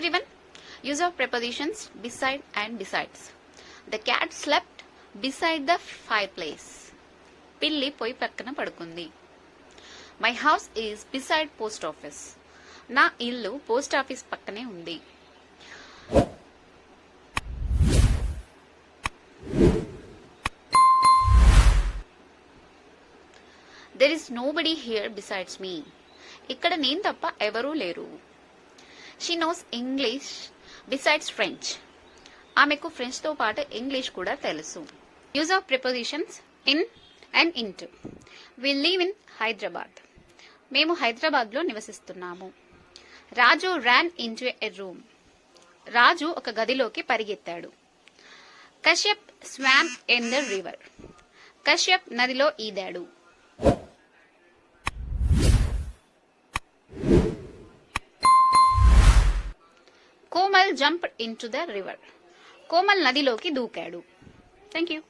everyone. Use of prepositions beside and besides. The cat slept beside the fireplace. పిల్లి పొయ్యి పక్కన పడుకుంది. My house is beside post office. నా ఇల్లు post office పక్కనే ఉంది. There is nobody here besides me. ఇక్కడ నేను తప్ప ఎవరూ లేరు. She knows English besides French. ఆమెకు ఫ్రెంచ్ తో పాటు ఇంగ్లీష్ కూడా తెలుసు. Use of prepositions in and into. We live in Hyderabad. మేము హైదరాబాద్ లో నివసిస్తున్నాము. రాజు ran into a room. రాజు ఒక గదిలోకి పరిగెత్తాడు. Kashyap swam in the river. Kashyap నదిలో ఈదాడు. Komal jumped into the river. Komal నదిలోకి దూకాడు. Thank you.